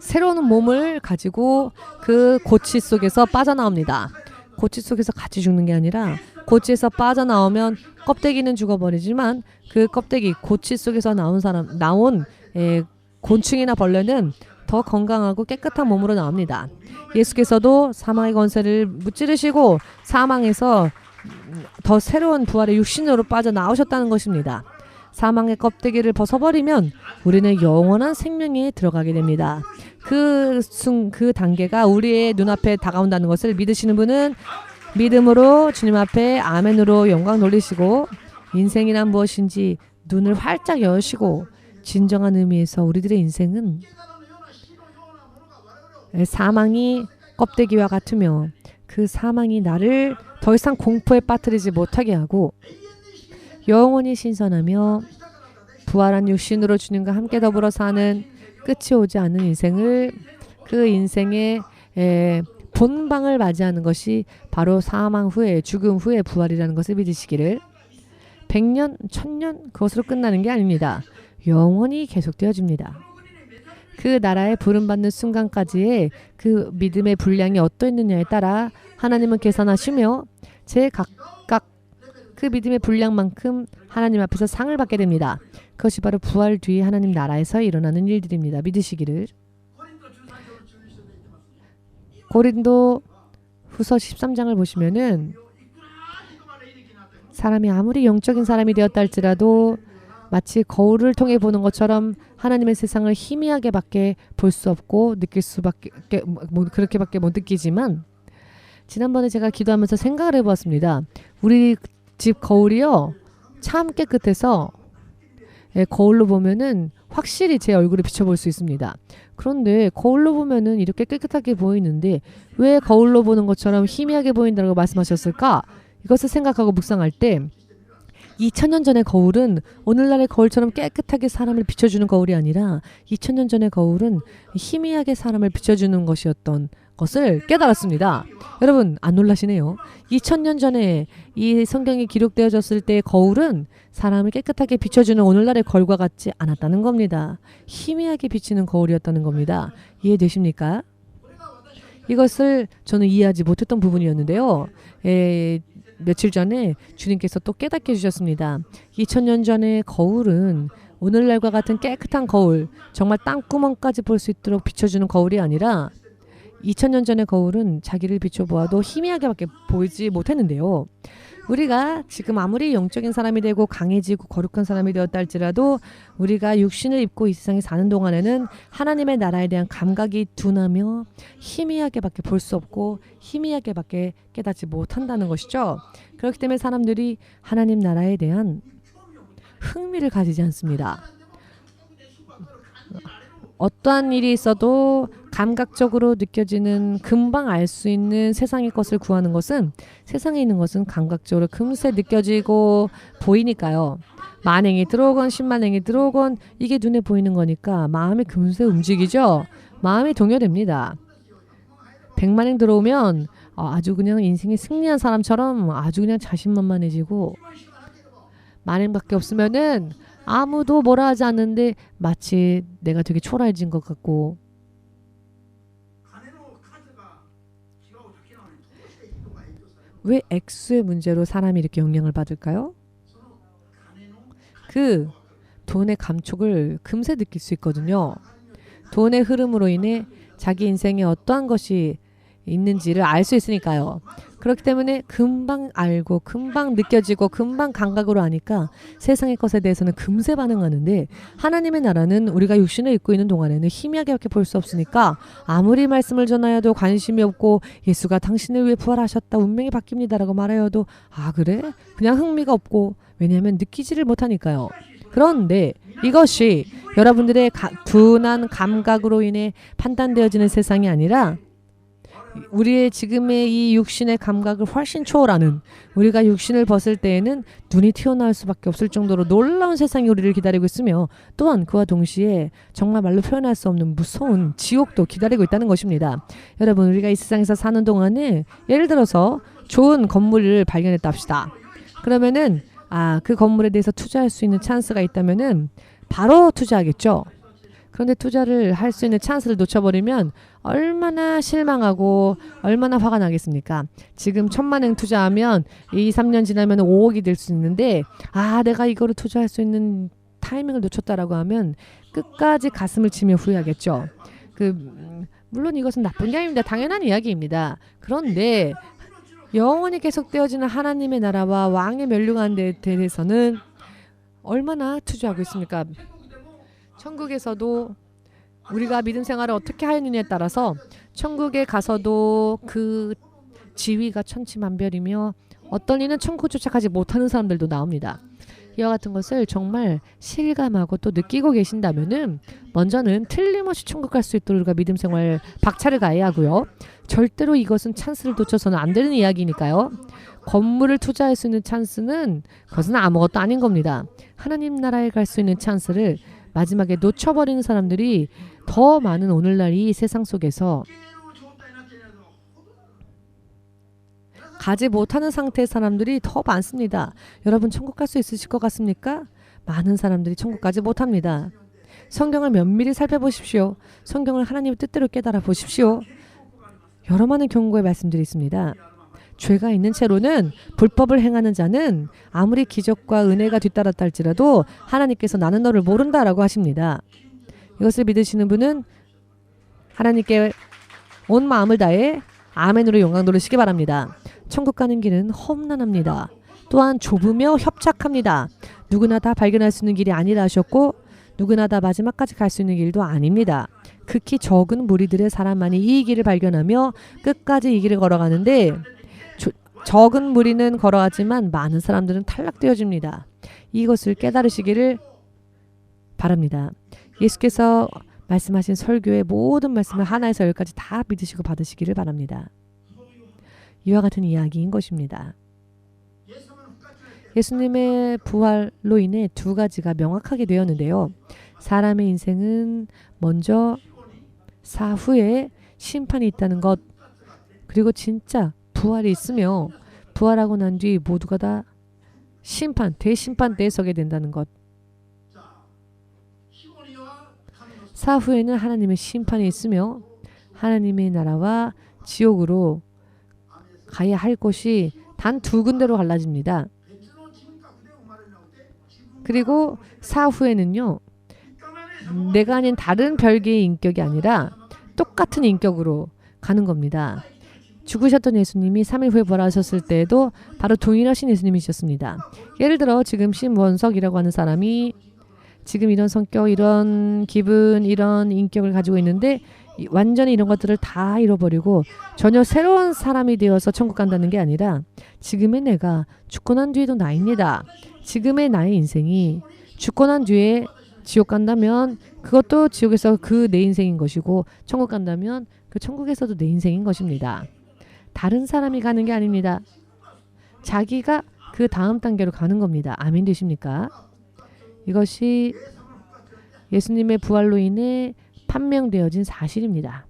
새로운 몸을 가지고 그 고치 속에서 빠져나옵니다. 고치 속에서 같이 죽는 게 아니라 고치에서 빠져나오면 껍데기는 죽어버리지만 그 껍데기 고치 속에서 나온 곤충이나 벌레는 더 건강하고 깨끗한 몸으로 나옵니다. 예수께서도 사망의 권세를 무찌르시고 사망에서 더 새로운 부활의 육신으로 빠져나오셨다는 것입니다. 사망의 껍데기를 벗어버리면 우리는 영원한 생명에 들어가게 됩니다. 그 단계가 우리의 눈앞에 다가온다는 것을 믿으시는 분은 믿음으로 주님 앞에 아멘으로 영광 돌리시고 인생이란 무엇인지 눈을 활짝 여시고 진정한 의미에서 우리들의 인생은 사망이 껍데기와 같으며 그 사망이 나를 더 이상 공포에 빠뜨리지 못하게 하고 영원히 신선하며 부활한 육신으로 주님과 함께 더불어 사는 끝이 오지 않는 인생을, 그 인생의 본방을 맞이하는 것이 바로 사망 후에, 죽음 후에 부활이라는 것을 믿으시기를. 100년, 1000년 그것으로 끝나는 게 아닙니다. 영원히 계속되어집니다. 그 나라에 부름받는 순간까지의 그 믿음의 분량이 어떠했느냐에 따라 하나님은 계산하시며 제 각각 그 믿음의 분량만큼 하나님 앞에서 상을 받게 됩니다. 그것이 바로 부활 뒤에 하나님 나라에서 일어나는 일들입니다. 믿으시기를. 고린도 후서 13장을 보시면은 사람이 아무리 영적인 사람이 되었다 할지라도 마치 거울을 통해 보는 것처럼 하나님의 세상을 희미하게밖에 볼 수 없고 느낄 수밖에 그렇게밖에 못 느끼지만, 지난번에 제가 기도하면서 생각을 해보았습니다. 우리 집 거울이요 참 깨끗해서 거울로 보면은 확실히 제 얼굴을 비춰볼 수 있습니다. 그런데 거울로 보면은 이렇게 깨끗하게 보이는데 왜 거울로 보는 것처럼 희미하게 보인다고 말씀하셨을까? 이것을 생각하고 묵상할 때 2000년 전의 거울은 오늘날의 거울처럼 깨끗하게 사람을 비춰주는 거울이 아니라 2000년 전의 거울은 희미하게 사람을 비춰주는 것이었던 것을 깨달았습니다. 여러분 안 놀라시네요. 2000년 전에 이 성경이 기록되어졌을 때의 거울은 사람을 깨끗하게 비춰주는 오늘날의 거울과 같지 않았다는 겁니다. 희미하게 비치는 거울이었다는 겁니다. 이해되십니까? 이것을 저는 이해하지 못했던 부분이었는데요. 며칠 전에 주님께서 또 깨닫게 해주셨습니다. 2000년 전의 거울은 오늘날과 같은 깨끗한 거울, 정말 땅구멍까지 볼 수 있도록 비춰주는 거울이 아니라 2000년 전의 거울은 자기를 비춰보아도 희미하게밖에 보이지 못했는데요. 우리가 지금 아무리 영적인 사람이 되고 강해지고 거룩한 사람이 되었다 할지라도 우리가 육신을 입고 이 세상에 사는 동안에는 하나님의 나라에 대한 감각이 둔하며 희미하게밖에 볼 수 없고 희미하게밖에 깨닫지 못한다는 것이죠. 그렇기 때문에 사람들이 하나님 나라에 대한 흥미를 가지지 않습니다. 어떠한 일이 있어도 감각적으로 느껴지는, 금방 알 수 있는 세상의 것을 구하는 것은, 세상에 있는 것은 감각적으로 금세 느껴지고 보이니까요. 만행이 들어오건 10만행이 들어오건 이게 눈에 보이는 거니까 마음이 금세 움직이죠. 마음이 동요됩니다. 100만행 들어오면 아주 그냥 인생에 승리한 사람처럼 아주 그냥 자신만만해지고, 만행밖에 없으면은 아무도 뭐라 하지 않는데 마치 내가 되게 초라해진 것 같고. 왜 액수의 문제로 사람이 이렇게 영향을 받을까요? 그 돈의 감촉을 금세 느낄 수 있거든요. 돈의 흐름으로 인해 자기 인생에 어떠한 것이 있는지를 알 수 있으니까요. 그렇기 때문에 금방 알고 금방 느껴지고 금방 감각으로 아니까 세상의 것에 대해서는 금세 반응하는데, 하나님의 나라는 우리가 육신을 입고 있는 동안에는 희미하게밖에 볼 수 없으니까 아무리 말씀을 전하여도 관심이 없고, 예수가 당신을 위해 부활하셨다, 운명이 바뀝니다 라고 말하여도 그래? 그냥 흥미가 없고, 왜냐하면 느끼지를 못하니까요. 그런데 이것이 여러분들의 둔한 감각으로 인해 판단되어지는 세상이 아니라 우리의 지금의 이 육신의 감각을 훨씬 초월하는, 우리가 육신을 벗을 때에는 눈이 튀어나올 수밖에 없을 정도로 놀라운 세상이 우리를 기다리고 있으며, 또한 그와 동시에 정말 말로 표현할 수 없는 무서운 지옥도 기다리고 있다는 것입니다. 여러분, 우리가 이 세상에서 사는 동안에 예를 들어서 좋은 건물을 발견했다 합시다. 그러면은 그 건물에 대해서 투자할 수 있는 찬스가 있다면은 바로 투자하겠죠. 그런데 투자를 할 수 있는 찬스를 놓쳐버리면 얼마나 실망하고 얼마나 화가 나겠습니까? 지금 1000만원 투자하면 2-3년 지나면 5억이 될 수 있는데, 내가 이거를 투자할 수 있는 타이밍을 놓쳤다라고 하면 끝까지 가슴을 치며 후회하겠죠. 물론 이것은 나쁜 게 아닙니다. 당연한 이야기입니다. 그런데 영원히 계속되어지는 하나님의 나라와 왕의 멸류관에 대해서는 얼마나 투자하고 있습니까? 천국에서도 우리가 믿음 생활을 어떻게 하느냐에 따라서 천국에 가서도 그 지위가 천지만별이며, 어떤 이는 천국 도착하지 못하는 사람들도 나옵니다. 이와 같은 것을 정말 실감하고 또 느끼고 계신다면은 먼저는 틀림없이 천국 갈 수 있도록 우리가 믿음 생활 박차를 가해야 하고요. 절대로 이것은 찬스를 놓쳐서는 안 되는 이야기니까요. 건물을 투자할 수 있는 찬스는 그것은 아무것도 아닌 겁니다. 하나님 나라에 갈 수 있는 찬스를 마지막에 놓쳐버리는 사람들이 더 많은 오늘날 이 세상 속에서 가지 못하는 상태의 사람들이 더 많습니다. 여러분 천국 갈 수 있으실 것 같습니까? 많은 사람들이 천국 가지 못합니다. 성경을 면밀히 살펴보십시오. 성경을 하나님의 뜻대로 깨달아 보십시오. 여러 많은 경고의 말씀들이 있습니다. 죄가 있는 채로는 불법을 행하는 자는 아무리 기적과 은혜가 뒤따랐다 할지라도 하나님께서 나는 너를 모른다라고 하십니다. 이것을 믿으시는 분은 하나님께 온 마음을 다해 아멘으로 영광 돌리시기 바랍니다. 천국 가는 길은 험난합니다. 또한 좁으며 협착합니다. 누구나 다 발견할 수 있는 길이 아니라 하셨고 누구나 다 마지막까지 갈 수 있는 길도 아닙니다. 극히 적은 무리들의 사람만이 이 길을 발견하며 끝까지 이 길을 걸어가는데 적은 무리는 걸어가지만 많은 사람들은 탈락되어집니다. 이것을 깨달으시기를 바랍니다. 예수께서 말씀하신 설교의 모든 말씀을 하나에서 열까지 다 믿으시고 받으시기를 바랍니다. 이와 같은 이야기인 것입니다. 예수님의 부활로 인해 두 가지가 명확하게 되었는데요. 사람의 인생은 먼저 사후에 심판이 있다는 것, 그리고 진짜 부활이 있으며 부활하고 난 뒤 모두가 다 심판, 대심판대에 서게 된다는 것. 사후에는 하나님의 심판이 있으며 하나님의 나라와 지옥으로 가야 할 곳이 단 두 군데로 갈라집니다. 그리고 사후에는요, 내가 아닌 다른 별개의 인격이 아니라 똑같은 인격으로 가는 겁니다. 죽으셨던 예수님이 3일 후에 부활하셨을 때에도 바로 동일하신 예수님이셨습니다. 예를 들어 지금 심원석이라고 하는 사람이 지금 이런 성격, 이런 기분, 이런 인격을 가지고 있는데 완전히 이런 것들을 다 잃어버리고 전혀 새로운 사람이 되어서 천국 간다는 게 아니라 지금의 내가 죽고 난 뒤에도 나입니다. 지금의 나의 인생이 죽고 난 뒤에 지옥 간다면 그것도 지옥에서 그 내 인생인 것이고 천국 간다면 그 천국에서도 내 인생인 것입니다. 다른 사람이 가는 게 아닙니다. 자기가 그 다음 단계로 가는 겁니다. 아멘 되십니까? 이것이 예수님의 부활로 인해 판명되어진 사실입니다.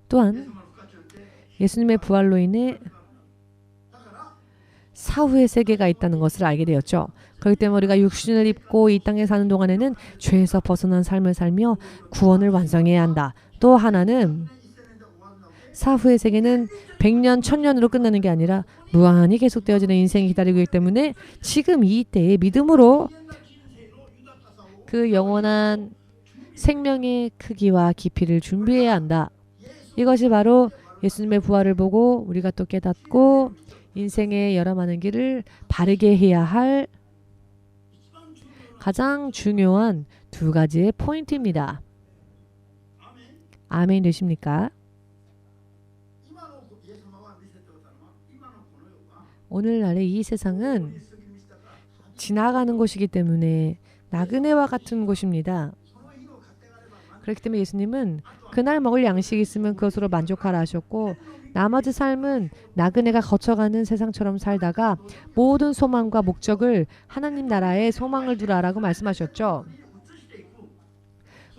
또한 예수님의 부활로 인해 사후의 세계가 있다는 것을 알게 되었죠. 그렇기 때문에 우리가 육신을 입고 이 땅에 사는 동안에는 죄에서 벗어난 삶을 살며 구원을 완성해야 한다. 또 하나는 사후의 세계는 100년, 1000년으로 끝나는 게 아니라 무한히 계속되어지는 인생이 기다리고 있기 때문에 지금 이 때에 믿음으로 그 영원한 생명의 크기와 깊이를 준비해야 한다. 이것이 바로 예수님의 부활을 보고 우리가 또 깨닫고 인생의 여러 많은 길을 바르게 해야 할 가장 중요한 두 가지의 포인트입니다. 아멘 되십니까? 오늘날의 이 세상은 지나가는 곳이기 때문에 나그네와 같은 곳입니다. 그렇기 때문에 예수님은 그날 먹을 양식이 있으면 그것으로 만족하라 하셨고 나머지 삶은 나그네가 거쳐가는 세상처럼 살다가 모든 소망과 목적을 하나님 나라에 소망을 두라라고 말씀하셨죠.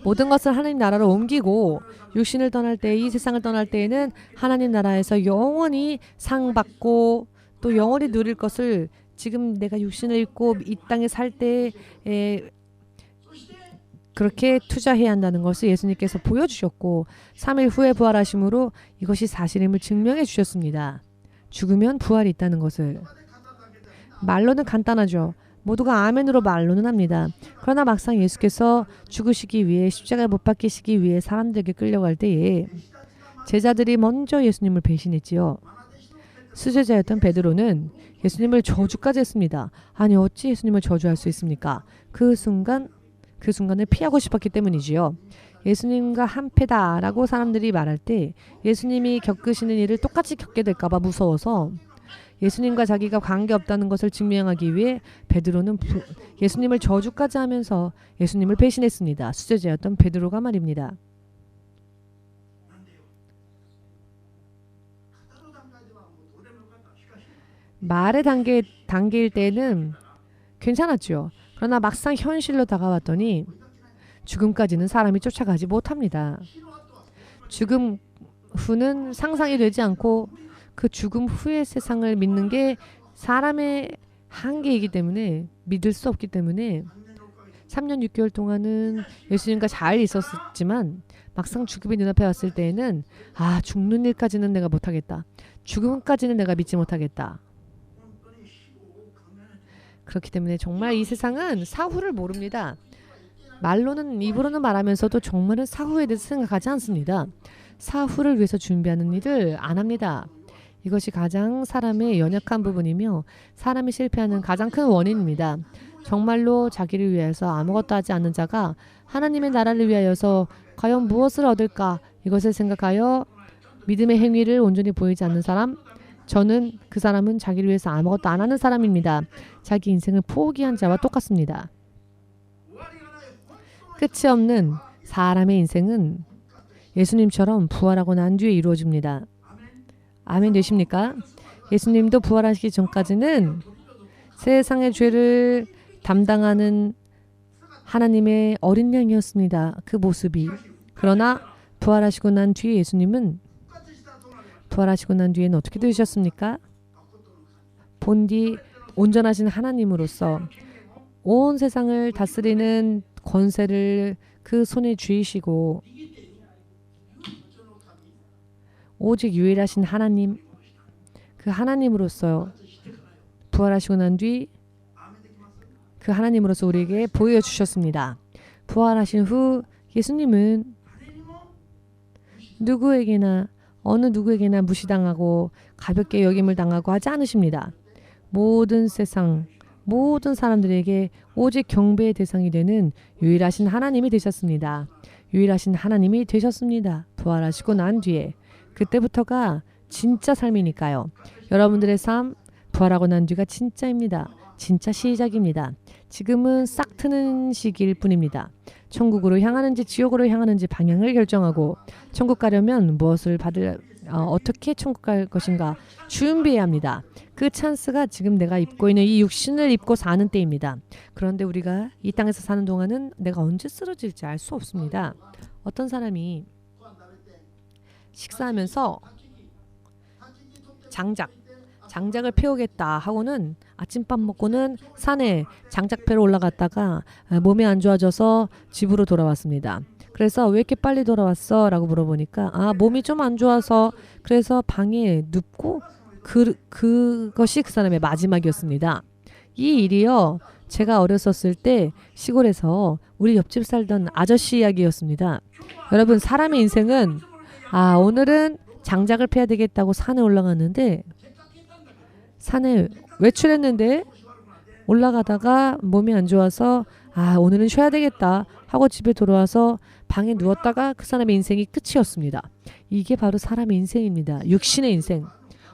모든 것을 하나님 나라로 옮기고 육신을 떠날 때, 이 세상을 떠날 때에는 하나님 나라에서 영원히 상받고 또 영원히 누릴 것을 지금 내가 육신을 입고 이 땅에 살 때 그렇게 투자해야 한다는 것을 예수님께서 보여주셨고 3일 후에 부활하심으로 이것이 사실임을 증명해 주셨습니다. 죽으면 부활이 있다는 것을. 말로는 간단하죠. 모두가 아멘으로 말로는 합니다. 그러나 막상 예수께서 죽으시기 위해 십자가에 못 박히시기 위해 사람들에게 끌려갈 때에 제자들이 먼저 예수님을 배신했지요. 수제자였던 베드로는 예수님을 저주까지 했습니다. 아니 어찌 예수님을 저주할 수 있습니까? 그 순간을 피하고 싶었기 때문이지요. 예수님과 한패다라고 사람들이 말할 때 예수님이 겪으시는 일을 똑같이 겪게 될까 봐 무서워서 예수님과 자기가 관계없다는 것을 증명하기 위해 베드로는 예수님을 저주까지 하면서 예수님을 배신했습니다. 수제자였던 베드로가 말입니다. 말의 단계일 때는 괜찮았죠. 그러나 막상 현실로 다가왔더니 죽음까지는 사람이 쫓아가지 못합니다. 죽음 후는 상상이 되지 않고 그 죽음 후의 세상을 믿는 게 사람의 한계이기 때문에 믿을 수 없기 때문에 3년 6개월 동안은 예수님과 잘 있었지만 막상 죽음이 눈앞에 왔을 때에는 죽는 일까지는 내가 못하겠다. 죽음까지는 내가 믿지 못하겠다. 그렇기 때문에 정말 이 세상은 사후를 모릅니다. 말로는 입으로는 말하면서도 정말은 사후에 대해서 생각하지 않습니다. 사후를 위해서 준비하는 일을 안 합니다. 이것이 가장 사람의 연약한 부분이며 사람이 실패하는 가장 큰 원인입니다. 정말로 자기를 위해서 아무것도 하지 않는 자가 하나님의 나라를 위하여서 과연 무엇을 얻을까 이것을 생각하여 믿음의 행위를 온전히 보이지 않는 사람, 저는 그 사람은 자기를 위해서 아무것도 안 하는 사람입니다. 자기 인생을 포기한 자와 똑같습니다. 끝이 없는 사람의 인생은 예수님처럼 부활하고 난 뒤에 이루어집니다. 아멘 되십니까? 예수님도 부활하시기 전까지는 세상의 죄를 담당하는 하나님의 어린 양이었습니다. 그 모습이. 그러나 부활하시고 난 뒤에 예수님은 부활하시고 난 뒤에는 어떻게 되셨습니까? 본디 온전하신 하나님으로서 온 세상을 다스리는 권세를 그 손에 쥐시고 오직 유일하신 하나님, 그 하나님으로서 부활하시고 난 뒤 그 하나님으로서 우리에게 보여주셨습니다. 부활하신 후 예수님은 누구에게나 어느 누구에게나 무시당하고 가볍게 여김을 당하고 하지 않으십니다. 모든 세상, 모든 사람들에게 오직 경배의 대상이 되는 유일하신 하나님이 되셨습니다. 유일하신 하나님이 되셨습니다. 부활하시고 난 뒤에. 그때부터가 진짜 삶이니까요. 여러분들의 삶, 부활하고 난 뒤가 진짜입니다. 진짜 시작입니다. 지금은 싹 트는 시기일 뿐입니다. 천국으로 향하는지 지옥으로 향하는지 방향을 결정하고 천국 가려면 무엇을 어떻게 천국 갈 것인가 준비해야 합니다. 그 찬스가 지금 내가 입고 있는 이 육신을 입고 사는 때입니다. 그런데 우리가 이 땅에서 사는 동안은 내가 언제 쓰러질지 알 수 없습니다. 어떤 사람이 식사하면서 장작을 패우겠다 하고는 아침밥 먹고는 산에 장작패로 올라갔다가 몸이 안 좋아져서 집으로 돌아왔습니다. 그래서 왜 이렇게 빨리 돌아왔어? 라고 물어보니까 몸이 좀 안 좋아서 그래서 방에 눕고 그것이 그 사람의 마지막이었습니다. 이 일이요. 제가 어렸었을 때 시골에서 우리 옆집 살던 아저씨 이야기였습니다. 여러분 사람의 인생은 오늘은 장작을 패야 되겠다고 산에 올라갔는데 산에 외출했는데 올라가다가 몸이 안 좋아서 오늘은 쉬어야 되겠다 하고 집에 돌아와서 방에 누웠다가 그 사람의 인생이 끝이었습니다. 이게 바로 사람의 인생입니다. 육신의 인생.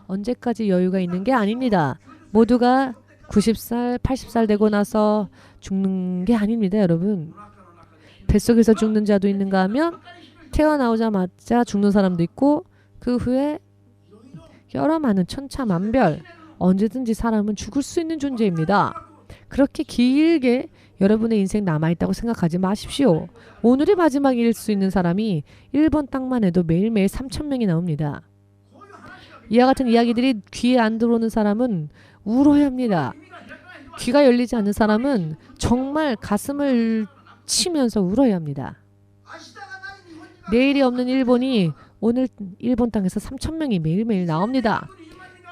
언제까지 여유가 있는 게 아닙니다. 모두가 90살, 80살 되고 나서 죽는 게 아닙니다, 여러분. 뱃속에서 죽는 자도 있는가 하면 태어나오자마자 죽는 사람도 있고 그 후에 여러 많은 천차만별 언제든지 사람은 죽을 수 있는 존재입니다. 그렇게 길게 여러분의 인생 남아있다고 생각하지 마십시오. 오늘이 마지막일 수 있는 사람이 일본 땅만 해도 매일매일 3,000명이 나옵니다. 이와 같은 이야기들이 귀에 안 들어오는 사람은 울어야 합니다. 귀가 열리지 않는 사람은 정말 가슴을 치면서 울어야 합니다. 내일이 없는 일본이 오늘 일본 땅에서 3,000명이 매일매일 나옵니다.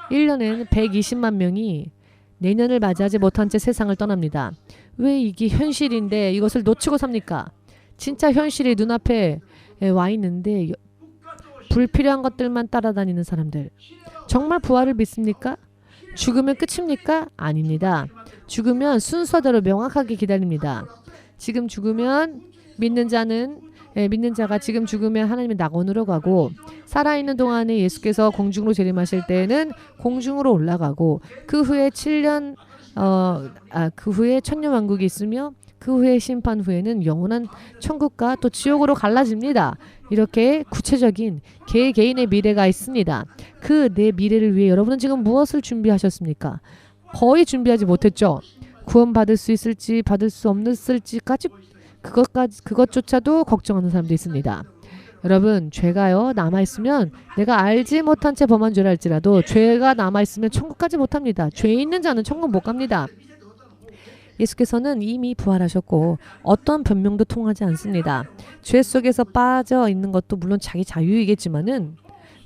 1년엔 120만 명이 내년을 맞이하지 못한 채 세상을 떠납니다. 왜 이게 현실인데 이것을 놓치고 삽니까? 진짜 현실이 눈앞에 와 있는데 불필요한 것들만 따라다니는 사람들. 정말 부활을 믿습니까? 죽으면 끝입니까? 아닙니다. 죽으면 순서대로 명확하게 기다립니다. 지금 죽으면 믿는 자가 지금 죽으면 하나님의 낙원으로 가고 살아있는 동안에 예수께서 공중으로 재림하실 때에는 공중으로 올라가고 그 후에 7년 그 후에 천년왕국이 있으며 그 후에 심판 후에는 영원한 천국과 또 지옥으로 갈라집니다. 이렇게 구체적인 개개인의 미래가 있습니다. 그 내 미래를 위해 여러분은 지금 무엇을 준비하셨습니까? 거의 준비하지 못했죠. 구원받을 수 있을지 받을 수 없을지까지 그것조차도 걱정하는 사람도 있습니다. 여러분, 죄가요 남아있으면 내가 알지 못한 채 범한 죄라 할지라도 죄가 남아있으면 천국까지 못합니다. 죄 있는 자는 천국 못 갑니다. 예수께서는 이미 부활하셨고 어떤 변명도 통하지 않습니다. 죄 속에서 빠져 있는 것도 물론 자기 자유이겠지만은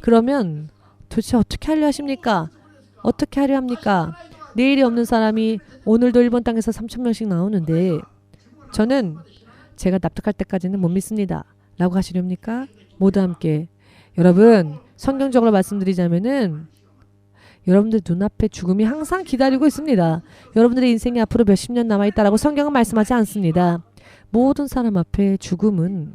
그러면 도대체 어떻게 하려 하십니까? 어떻게 하려 합니까? 내일이 없는 사람이 오늘도 일본 땅에서 3,000명씩 나오는데 저는 제가 납득할 때까지는 못 믿습니다. 라고 하시렵니까? 모두 함께. 여러분, 성경적으로 말씀드리자면은 여러분들 눈앞에 죽음이 항상 기다리고 있습니다. 여러분들의 인생이 앞으로 몇십 년 남아있다라고 성경은 말씀하지 않습니다. 모든 사람 앞에 죽음은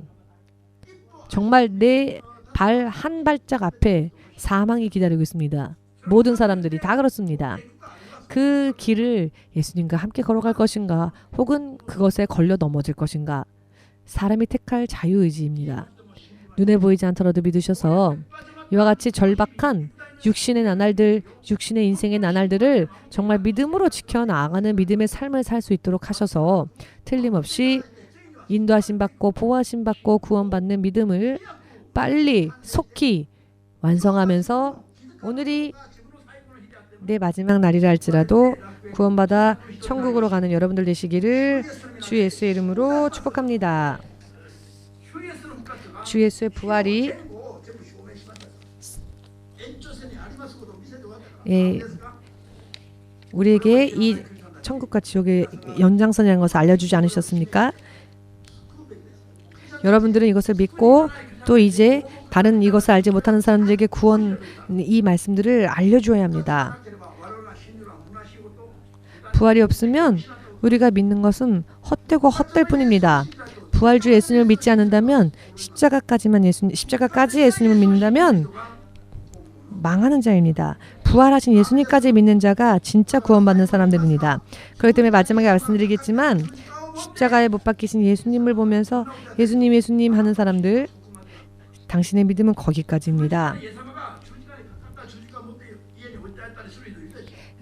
정말 내 발 한 발짝 앞에 사망이 기다리고 있습니다. 모든 사람들이 다 그렇습니다. 그 길을 예수님과 함께 걸어갈 것인가 혹은 그것에 걸려 넘어질 것인가 사람이 택할 자유의지입니다. 눈에 보이지 않더라도 믿으셔서 이와 같이 절박한 육신의 나날들, 육신의 인생의 나날들을 정말 믿음으로 지켜나가는 믿음의 삶을 살 수 있도록 하셔서 틀림없이 인도하심 받고 보호하심 받고 구원받는 믿음을 빨리 속히 완성하면서 오늘이 내 마지막 날이라 할지라도 구원받아 천국으로 가는 여러분들 되시기를 주 예수의 이름으로 축복합니다. 주 예수의 부활이 우리에게 이 천국과 지옥의 연장선이라는 것을 알려주지 않으셨습니까? 여러분들은 이것을 믿고 또 이제 다른 이것을 알지 못하는 사람들에게 구원 이 말씀들을 알려줘야 합니다. 부활이 없으면 우리가 믿는 것은 헛되고 헛될 뿐입니다. 부활주 예수님을 믿지 않는다면 십자가까지 예수님을 믿는다면 망하는 자입니다. 부활하신 예수님까지 믿는 자가 진짜 구원받는 사람들입니다. 그렇기 때문에 마지막에 말씀드리겠지만 십자가에 못 박히신 예수님을 보면서 예수님 하는 사람들 당신의 믿음은 거기까지입니다.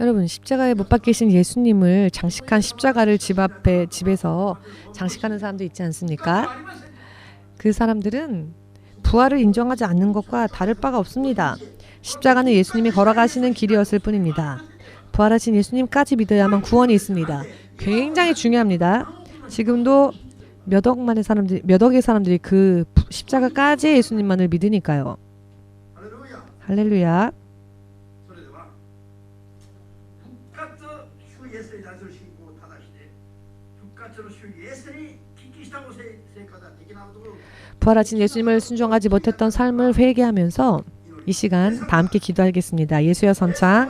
여러분 십자가에 못 박히신 예수님을 장식한 십자가를 집에서 장식하는 사람도 있지 않습니까? 그 사람들은 부활을 인정하지 않는 것과 다를 바가 없습니다. 십자가는 예수님이 걸어가시는 길이었을 뿐입니다. 부활하신 예수님까지 믿어야만 구원이 있습니다. 굉장히 중요합니다. 지금도 몇 억의 사람들이 그 십자가까지 예수님만을 믿으니까요. 할렐루야. 부활하신 예수님을 순종하지 못했던 삶을 회개하면서 이 시간 다 함께 기도하겠습니다. 예수여 선창.